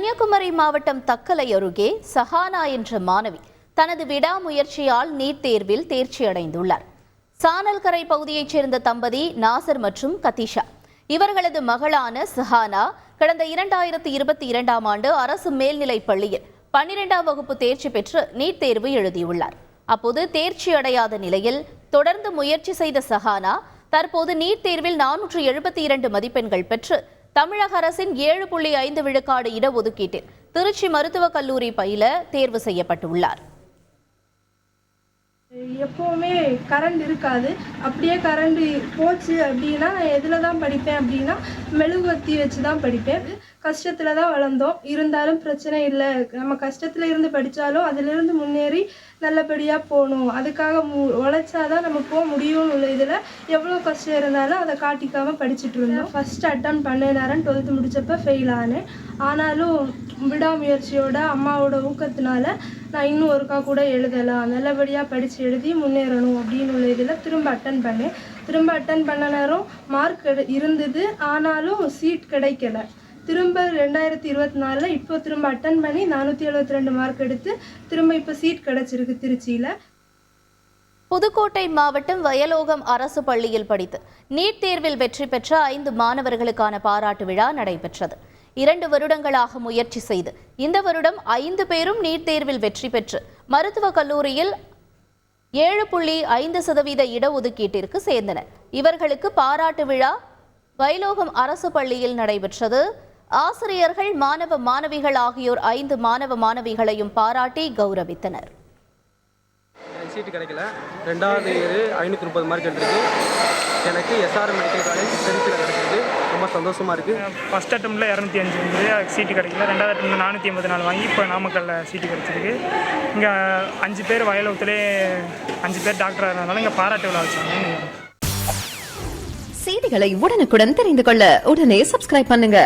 கன்னியாகுமரி மாவட்டம் தக்கலை அருகே சஹானா என்ற மாணவி தனது விடாமுயற்சியால் நீட் தேர்வில் தேர்ச்சி அடைந்துள்ளார். சானல்கரை பகுதியைச் சேர்ந்த தம்பதி நாசர் மற்றும் கதீஷா. இவர்களது மகளான சஹானா கடந்த 2022ஆம் ஆண்டு அரசு மேல்நிலைப் பள்ளியில் 12ஆம் வகுப்பு தேர்ச்சி பெற்று நீட் தேர்வு எழுதியுள்ளார். அப்போது தேர்ச்சி அடையாத நிலையில் தொடர்ந்து முயற்சி செய்த சஹானா தற்போது நீட் தேர்வில் 472 மதிப்பெண்கள் பெற்று தமிழக அரசின் 7.5 விழுக்காடு இடஒதுக்கீட்டில் திருச்சி மருத்துவக் கல்லூரி பயில தேர்வு செய்யப்பட்டுள்ளார். எப்போவுமே கரண்ட் இருக்காது. அப்படியே கரண்ட் போச்சு அப்படின்னா நான் எதில் தான் படிப்பேன் அப்படின்னா மெழுகுவர்த்தி வச்சு தான் படிப்பேன். கஷ்டத்தில் தான் வளர்ந்தோம். இருந்தாலும் பிரச்சனை இல்லை. நம்ம கஷ்டத்தில் இருந்து படித்தாலும் அதிலிருந்து முன்னேறி நல்லபடியாக போகணும். அதுக்காக உழைச்சாதான் நம்ம போக முடியும்னு உள்ள இதில் எவ்வளோ கஷ்டம் இருந்தாலும் அதை காட்டிக்காமல் படிச்சுட்டு இருந்தோம். ஃபஸ்ட்டு அட்டம் பண்ண நேரம் 12th முடித்தப்போ ஃபெயில் ஆனேன். ஆனாலும் விடாமுயற்சியோட அம்மாவோட ஊக்கத்தினால நான் இன்னும் ஒருக்கா கூட எழுதலாம், நல்லபடியாக படித்து எழுதி முன்னேறணும் அப்படின்னு உள்ள இதில் திரும்ப அட்டன் பண்ணேன். திரும்ப அட்டன் பண்ண நேரம் மார்க் இருந்தது, ஆனாலும் சீட் கிடைக்கல. திரும்ப 2024 இப்போ திரும்ப அட்டன் பண்ணி 472 மார்க் எடுத்து திரும்ப இப்போ சீட் கிடைச்சிருக்கு திருச்சியில். புதுக்கோட்டை மாவட்டம் வயலோகம் அரசு பள்ளியில் படித்து நீட் தேர்வில் வெற்றி பெற்ற 5 மாணவர்களுக்கான பாராட்டு விழா நடைபெற்றது. 2 வருடங்களாக முயற்சி செய்து இந்த வருடம் 5 பேரும் நீட் தேர்வில் வெற்றி பெற்று மருத்துவக் கல்லூரியில் 7.5% இடஒதுக்கீட்டிற்கு சேர்ந்தனர். இவர்களுக்கு பாராட்டு விழா வயலோகம் அரசு பள்ளியில் நடைபெற்றது. ஆசிரியர்கள், மாணவ மாணவிகள் ஆகியோர் 5 மாணவ மாணவிகளையும் பாராட்டி கௌரவித்தனர். சீட்டு கிடைக்கல. 2வது இயர் 530 மார்க் எடுத்துருக்கு. எனக்கு எஸ்ஆர்எம் மெடிக்கல் காலேஜ் திருச்சியில் கிடைச்சிருக்கு. ரொம்ப சந்தோஷமாக இருக்குது. ஃபஸ்ட் அட்டம்ப்டில் 205 இருந்தது, சீட்டு கிடைக்கல. 2வது அட்டம்ப்டில் 484 வாங்கி இப்போ நாமக்கல்லில் சீட்டு கிடைச்சிருக்கு. இங்கே 5 பேர் வயலோகத்திலே 5 பேர் டாக்டராக இருந்ததுனால இங்கே பாராட்டு விழா வச்சாங்க. செய்திகளை உடனுக்குடன் தெரிந்து கொள்ள உடனே சப்ஸ்கிரைப் பண்ணுங்க.